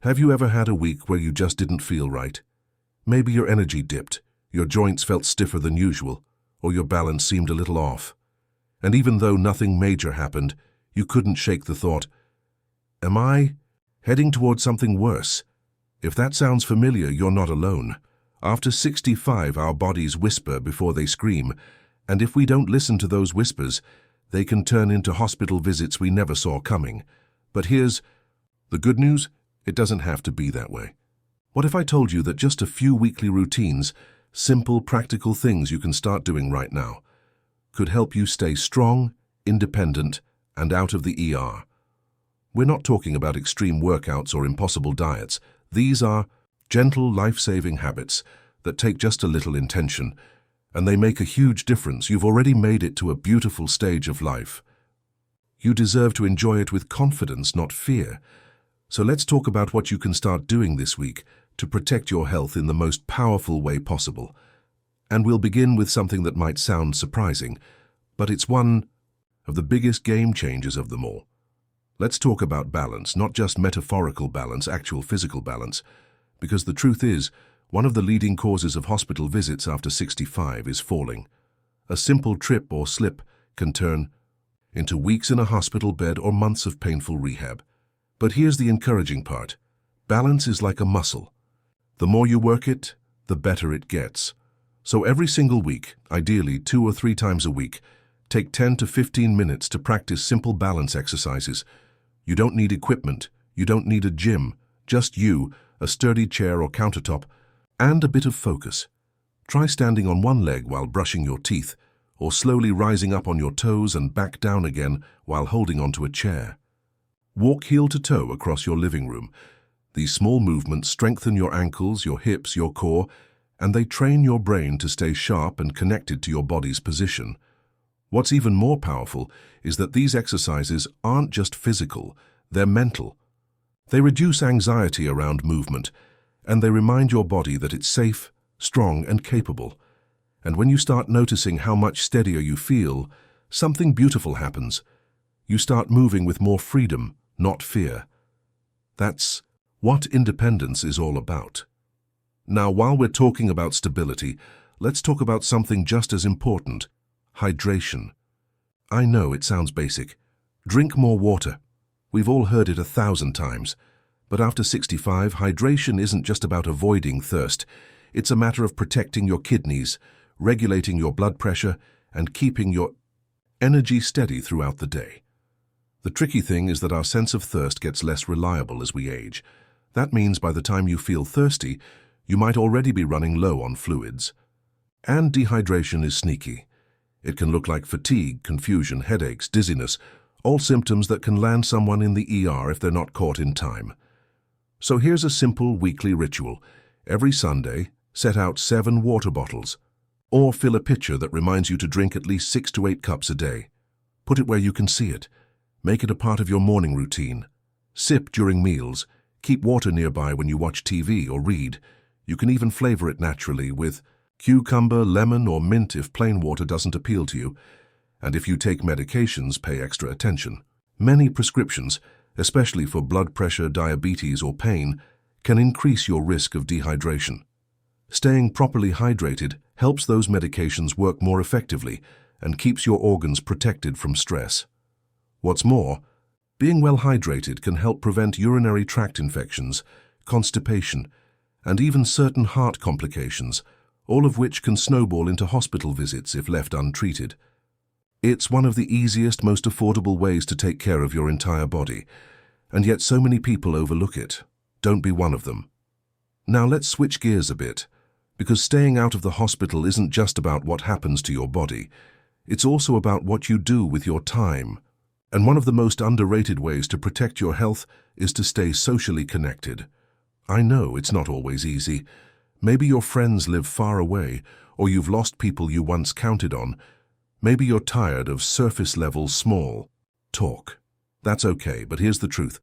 Have you ever had a week where you just didn't feel right? Maybe your energy dipped, your joints felt stiffer than usual, or your balance seemed a little off. And even though nothing major happened, you couldn't shake the thought, am I heading towards something worse? If that sounds familiar, you're not alone. After 65, our bodies whisper before they scream, and if we don't listen to those whispers, they can turn into hospital visits we never saw coming. But here's the good news: it doesn't have to be that way. What if I told you that just a few weekly routines, simple, practical things you can start doing right now, could help you stay strong, independent, and out of the ER? We're not talking about extreme workouts or impossible diets. These are gentle, life-saving habits that take just a little intention, and they make a huge difference. You've already made it to a beautiful stage of life. You deserve to enjoy it with confidence, not fear. So let's talk about what you can start doing this week to protect your health in the most powerful way possible. And we'll begin with something that might sound surprising, but it's one of the biggest game changers of them all. Let's talk about balance, not just metaphorical balance, actual physical balance, because the truth is, one of the leading causes of hospital visits after 65 is falling. A simple trip or slip can turn into weeks in a hospital bed or months of painful rehab. But here's the encouraging part. Balance is like a muscle. The more you work it, the better it gets. So every single week, ideally 2 or 3 times a week, take 10 to 15 minutes to practice simple balance exercises. You don't need equipment, you don't need a gym, just you, a sturdy chair or countertop, and a bit of focus. Try standing on one leg while brushing your teeth, or slowly rising up on your toes and back down again while holding onto a chair. Walk heel to toe across your living room. These small movements strengthen your ankles, your hips, your core, and they train your brain to stay sharp and connected to your body's position. What's even more powerful is that these exercises aren't just physical, they're mental. They reduce anxiety around movement, and they remind your body that it's safe, strong, and capable. And when you start noticing how much steadier you feel, something beautiful happens. You start moving with more freedom, not fear. That's what independence is all about. Now, while we're talking about stability, let's talk about something just as important: hydration. I know it sounds basic. Drink more water. We've all heard it 1,000 times. But after 65, hydration isn't just about avoiding thirst. It's a matter of protecting your kidneys, regulating your blood pressure, and keeping your energy steady throughout the day. The tricky thing is that our sense of thirst gets less reliable as we age. That means by the time you feel thirsty, you might already be running low on fluids. And dehydration is sneaky. It can look like fatigue, confusion, headaches, dizziness, all symptoms that can land someone in the ER if they're not caught in time. So here's a simple weekly ritual. Every Sunday, set out 7 water bottles, or fill a pitcher that reminds you to drink at least 6 to 8 cups a day. Put it where you can see it. Make it a part of your morning routine. Sip during meals. Keep water nearby when you watch TV or read. You can even flavor it naturally with cucumber, lemon, or mint if plain water doesn't appeal to you. And if you take medications, pay extra attention. Many prescriptions, especially for blood pressure, diabetes, or pain, can increase your risk of dehydration. Staying properly hydrated helps those medications work more effectively and keeps your organs protected from stress. What's more, being well hydrated can help prevent urinary tract infections, constipation, and even certain heart complications, all of which can snowball into hospital visits if left untreated. It's one of the easiest, most affordable ways to take care of your entire body, and yet so many people overlook it. Don't be one of them. Now let's switch gears a bit, because staying out of the hospital isn't just about what happens to your body. It's also about what you do with your time. And one of the most underrated ways to protect your health is to stay socially connected. I know it's not always easy. Maybe your friends live far away, or you've lost people you once counted on. Maybe you're tired of surface-level small talk. That's okay, but here's the truth.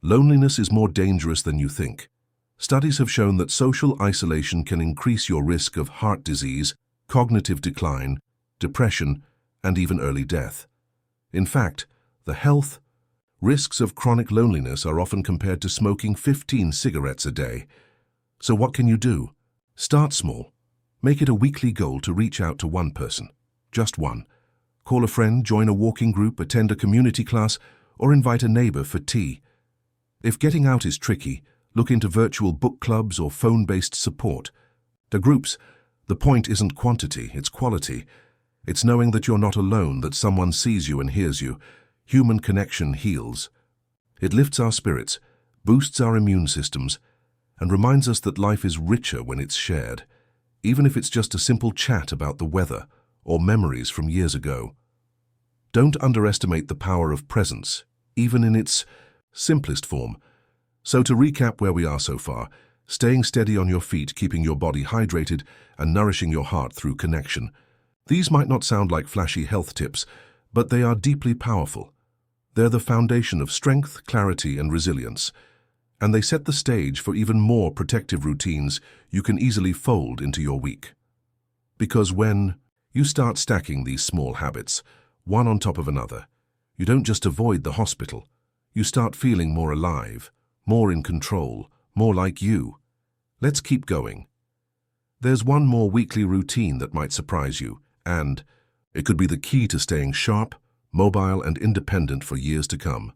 Loneliness is more dangerous than you think. Studies have shown that social isolation can increase your risk of heart disease, cognitive decline, depression, and even early death. In fact, the health, Risks of chronic loneliness are often compared to smoking 15 cigarettes a day. So what can you do? Start small. Make it a weekly goal to reach out to one person. Just one. Call a friend, join a walking group, attend a community class, or invite a neighbor for tea. If getting out is tricky, look into virtual book clubs or phone-based support. To groups, the point isn't quantity, it's quality. It's knowing that you're not alone, that someone sees you and hears you. Human connection heals. It lifts our spirits, boosts our immune systems, and reminds us that life is richer when it's shared, even if it's just a simple chat about the weather or memories from years ago. Don't underestimate the power of presence, even in its simplest form. So to recap where we are so far, staying steady on your feet, keeping your body hydrated, and nourishing your heart through connection. These might not sound like flashy health tips, but they are deeply powerful. They're the foundation of strength, clarity, and resilience, and they set the stage for even more protective routines you can easily fold into your week. Because when you start stacking these small habits, one on top of another, you don't just avoid the hospital, you start feeling more alive, more in control, more like you. Let's keep going. There's one more weekly routine that might surprise you, and it could be the key to staying sharp, mobile, and independent for years to come.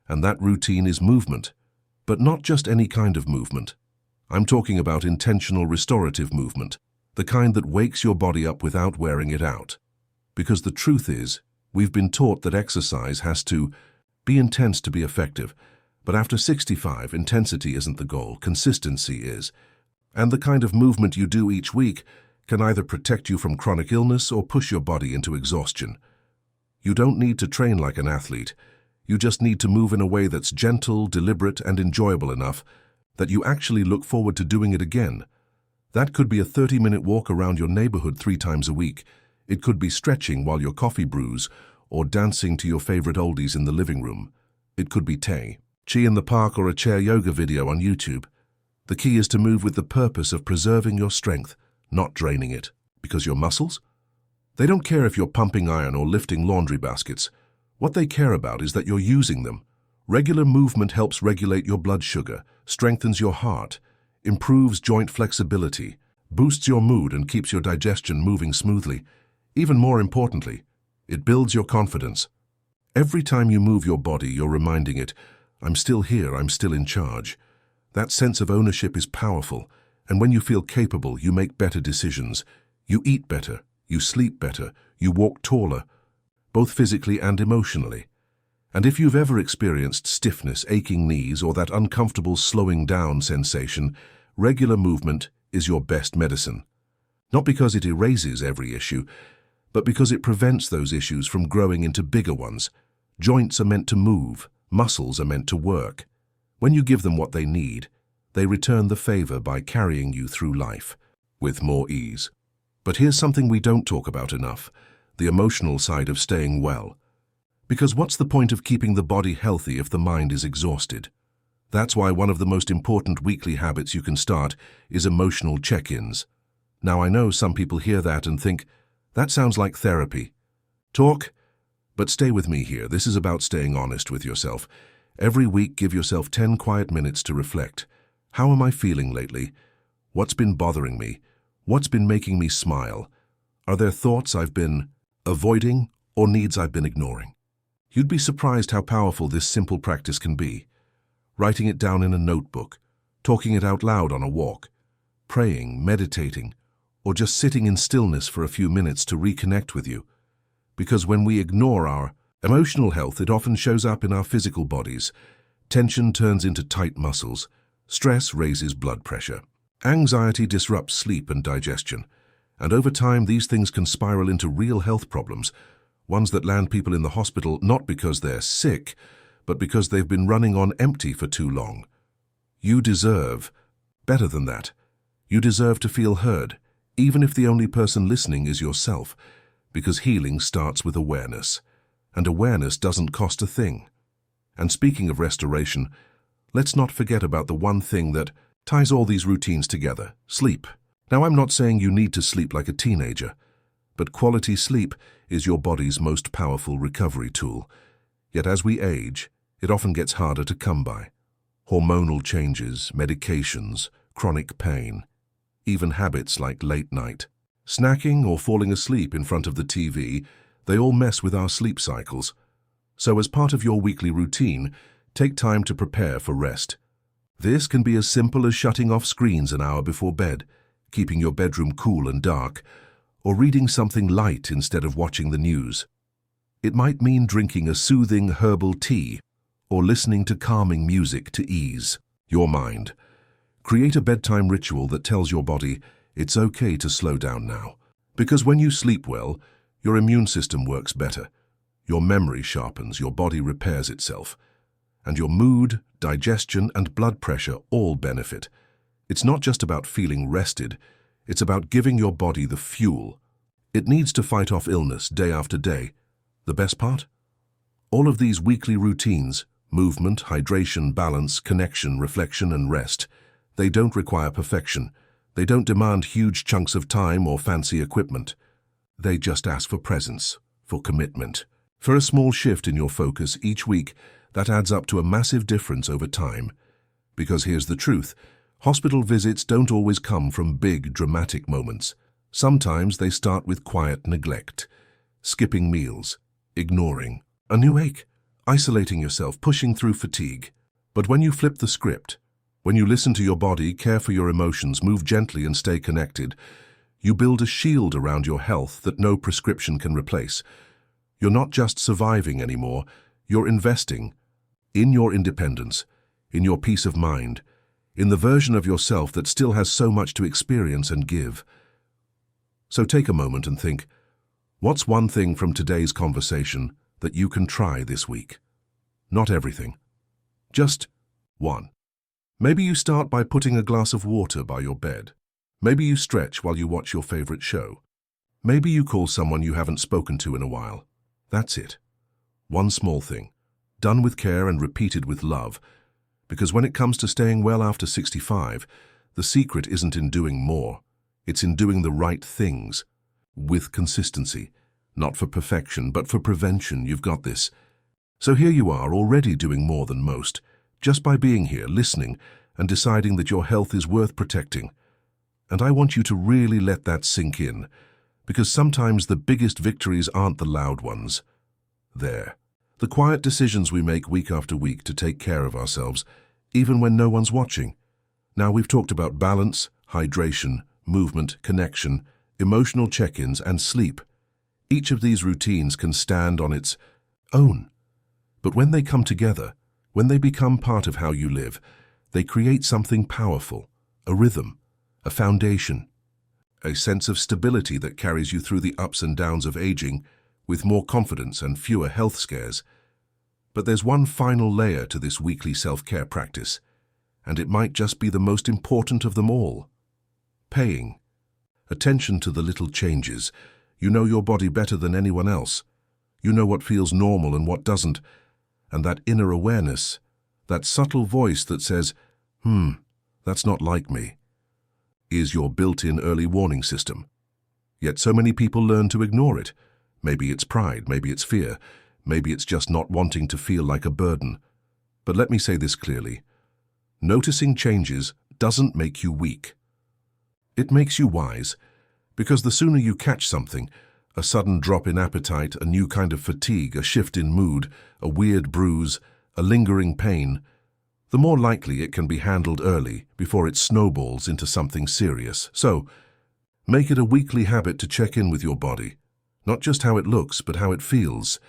And that routine is movement, but not just any kind of movement. I'm talking about intentional restorative movement, the kind that wakes your body up without wearing it out. Because the truth is, we've been taught that exercise has to be intense to be effective, but after 65, intensity isn't the goal, consistency is. And the kind of movement you do each week can either protect you from chronic illness or push your body into exhaustion. You don't need to train like an athlete. You just need to move in a way that's gentle, deliberate, and enjoyable enough that you actually look forward to doing it again. That could be a 30-minute walk around your neighborhood 3 times a week. It could be stretching while your coffee brews or dancing to your favorite oldies in the living room. It could be Tai Chi in the park or a chair yoga video on YouTube. The key is to move with the purpose of preserving your strength, not draining it. Because your muscles? They don't care if you're pumping iron or lifting laundry baskets. What they care about is that you're using them. Regular movement helps regulate your blood sugar, strengthens your heart, improves joint flexibility, boosts your mood, and keeps your digestion moving smoothly. Even more importantly, it builds your confidence. Every time you move your body, you're reminding it, I'm still here, I'm still in charge. That sense of ownership is powerful, and when you feel capable, you make better decisions. You eat better, you sleep better, you walk taller, both physically and emotionally. And if you've ever experienced stiffness, aching knees, or that uncomfortable slowing down sensation, regular movement is your best medicine. Not because it erases every issue, but because it prevents those issues from growing into bigger ones. Joints are meant to move, muscles are meant to work. When you give them what they need, they return the favor by carrying you through life with more ease. But here's something we don't talk about enough, the emotional side of staying well. Because what's the point of keeping the body healthy if the mind is exhausted? That's why one of the most important weekly habits you can start is emotional check-ins. Now I know some people hear that and think, that sounds like therapy. Talk, but stay with me here. This is about staying honest with yourself. Every week, give yourself 10 quiet minutes to reflect. How am I feeling lately? What's been bothering me? What's been making me smile? Are there thoughts I've been avoiding or needs I've been ignoring? You'd be surprised how powerful this simple practice can be. Writing it down in a notebook, talking it out loud on a walk, praying, meditating, or just sitting in stillness for a few minutes to reconnect with you. Because when we ignore our emotional health, it often shows up in our physical bodies. Tension turns into tight muscles. Stress raises blood pressure. Anxiety disrupts sleep and digestion. And over time, these things can spiral into real health problems, ones that land people in the hospital not because they're sick, but because they've been running on empty for too long. You deserve better than that. You deserve to feel heard, even if the only person listening is yourself, because healing starts with awareness, and awareness doesn't cost a thing. And speaking of restoration, let's not forget about the one thing that ties all these routines together: sleep. Now, I'm not saying you need to sleep like a teenager, but quality sleep is your body's most powerful recovery tool. Yet as we age, it often gets harder to come by. Hormonal changes, medications, chronic pain, even habits like late night, snacking or falling asleep in front of the TV, they all mess with our sleep cycles. So as part of your weekly routine, take time to prepare for rest. This can be as simple as shutting off screens an hour before bed, keeping your bedroom cool and dark, or reading something light instead of watching the news. It might mean drinking a soothing herbal tea or listening to calming music to ease your mind. Create a bedtime ritual that tells your body it's okay to slow down now. Because when you sleep well, your immune system works better, your memory sharpens, your body repairs itself, and your mood, digestion, and blood pressure all benefit. It's not just about feeling rested, it's about giving your body the fuel it needs to fight off illness day after day. The best part? All of these weekly routines, movement, hydration, balance, connection, reflection, and rest, they don't require perfection. They don't demand huge chunks of time or fancy equipment. They just ask for presence, for commitment, for a small shift in your focus each week that adds up to a massive difference over time. Because here's the truth, hospital visits don't always come from big, dramatic moments. Sometimes they start with quiet neglect, skipping meals, ignoring a new ache, isolating yourself, pushing through fatigue. But when you flip the script, when you listen to your body, care for your emotions, move gently and stay connected, you build a shield around your health that no prescription can replace. You're not just surviving anymore, you're investing in your independence, in your peace of mind, in the version of yourself that still has so much to experience and give. So take a moment and think, what's one thing from today's conversation that you can try this week? Not everything, just one. Maybe you start by putting a glass of water by your bed. Maybe you stretch while you watch your favorite show. Maybe you call someone you haven't spoken to in a while. That's it. One small thing, done with care and repeated with love. Because when it comes to staying well after 65, the secret isn't in doing more. It's in doing the right things, with consistency. Not for perfection, but for prevention. You've got this. So here you are, already doing more than most, just by being here, listening, and deciding that your health is worth protecting. And I want you to really let that sink in, because sometimes the biggest victories aren't the loud ones. They're the quiet decisions we make week after week to take care of ourselves, even when no one's watching. Now, we've talked about balance, hydration, movement, connection, emotional check-ins, and sleep. Each of these routines can stand on its own. But when they come together, when they become part of how you live, they create something powerful, a rhythm, a foundation, a sense of stability that carries you through the ups and downs of aging with more confidence and fewer health scares. But there's one final layer to this weekly self-care practice, and it might just be the most important of them all. Paying attention to the little changes. You know your body better than anyone else. You know what feels normal and what doesn't. And that inner awareness, that subtle voice that says, that's not like me, is your built-in early warning system. Yet so many people learn to ignore it. Maybe it's pride, maybe it's fear, maybe it's just not wanting to feel like a burden. But let me say this clearly. Noticing changes doesn't make you weak. It makes you wise, because the sooner you catch something, a sudden drop in appetite, a new kind of fatigue, a shift in mood, a weird bruise, a lingering pain, the more likely it can be handled early before it snowballs into something serious. So, make it a weekly habit to check in with your body. Not just how it looks, but how it feels.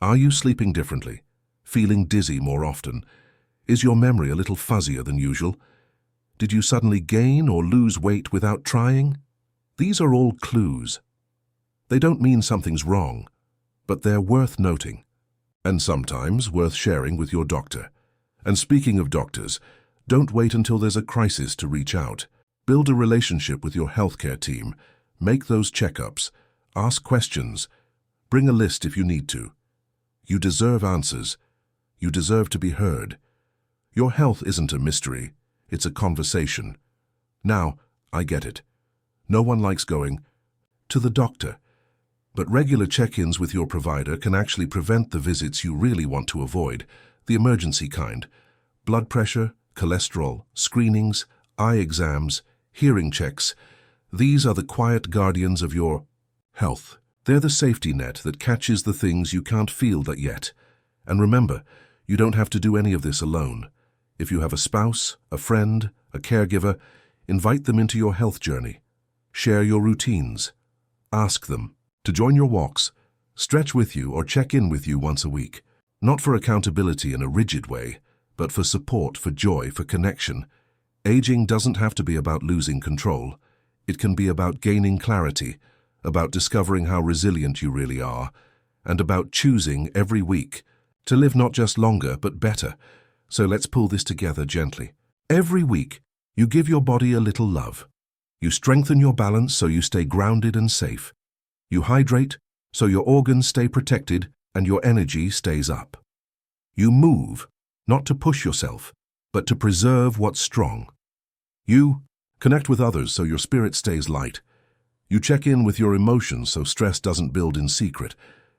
Are you sleeping differently? Feeling dizzy more often? Is your memory a little fuzzier than usual? Did you suddenly gain or lose weight without trying? These are all clues. They don't mean something's wrong, but they're worth noting, and sometimes worth sharing with your doctor. And speaking of doctors, don't wait until there's a crisis to reach out. Build a relationship with your healthcare team. Make those checkups. Ask questions. Bring a list if you need to. You deserve answers. You deserve to be heard. Your health isn't a mystery. It's a conversation. Now, I get it. No one likes going to the doctor. But regular check-ins with your provider can actually prevent the visits you really want to avoid, the emergency kind. Blood pressure, cholesterol, screenings, eye exams, hearing checks. These are the quiet guardians of your health. They're the safety net that catches the things you can't feel that yet. And remember, you don't have to do any of this alone. If you have a spouse, a friend, a caregiver, invite them into your health journey. Share your routines. Ask them to join your walks, stretch with you, or check in with you once a week. Not for accountability in a rigid way, but for support, for joy, for connection. Aging doesn't have to be about losing control. It can be about gaining clarity, about discovering how resilient you really are, and about choosing every week to live not just longer, but better. So let's pull this together gently. Every week, you give your body a little love. You strengthen your balance so you stay grounded and safe. You hydrate so your organs stay protected and your energy stays up. You move, not to push yourself, but to preserve what's strong. You connect with others so your spirit stays light. You check in with your emotions so stress doesn't build in secret.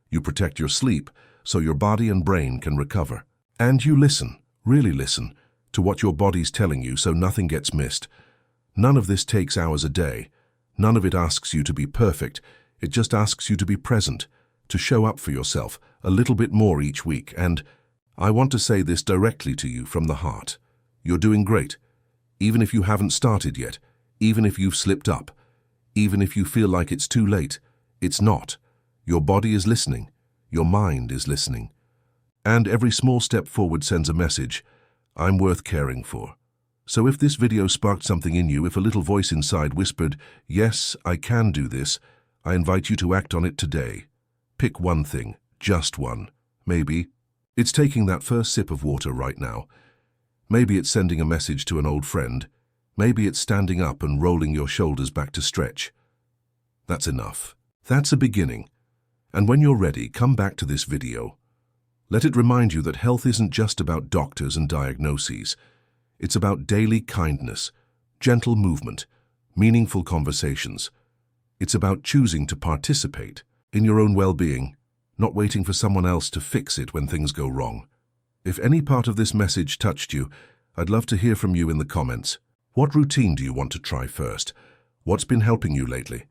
You protect your sleep so your body and brain can recover. And you listen, really listen, to what your body's telling you so nothing gets missed. None of this takes hours a day. None of it asks you to be perfect. It just asks you to be present, to show up for yourself a little bit more each week. And I want to say this directly to you from the heart. You're doing great. Even if you haven't started yet, even if you've slipped up, even if you feel like it's too late, it's not. Your body is listening. Your mind is listening. And every small step forward sends a message. I'm worth caring for. So if this video sparked something in you, if a little voice inside whispered, yes, I can do this, I invite you to act on it today. Pick one thing, just one. Maybe it's taking that first sip of water right now. Maybe it's sending a message to an old friend. Maybe it's standing up and rolling your shoulders back to stretch. That's enough. That's a beginning. And when you're ready, come back to this video. Let it remind you that health isn't just about doctors and diagnoses. It's about daily kindness, gentle movement, meaningful conversations. It's about choosing to participate in your own well-being, not waiting for someone else to fix it when things go wrong. If any part of this message touched you, I'd love to hear from you in the comments. What routine do you want to try first? What's been helping you lately?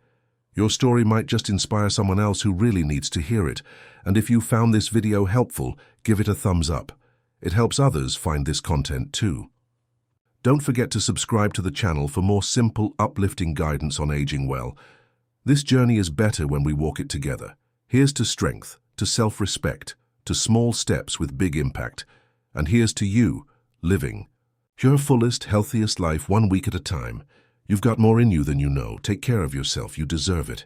Your story might just inspire someone else who really needs to hear it. And if you found this video helpful, give it a thumbs up. It helps others find this content too. Don't forget to subscribe to the channel for more simple, uplifting guidance on aging well. This journey is better when we walk it together. Here's to strength, to self-respect, to small steps with big impact. And here's to you, living your fullest, healthiest life 1 week at a time. You've got more in you than you know. Take care of yourself. You deserve it.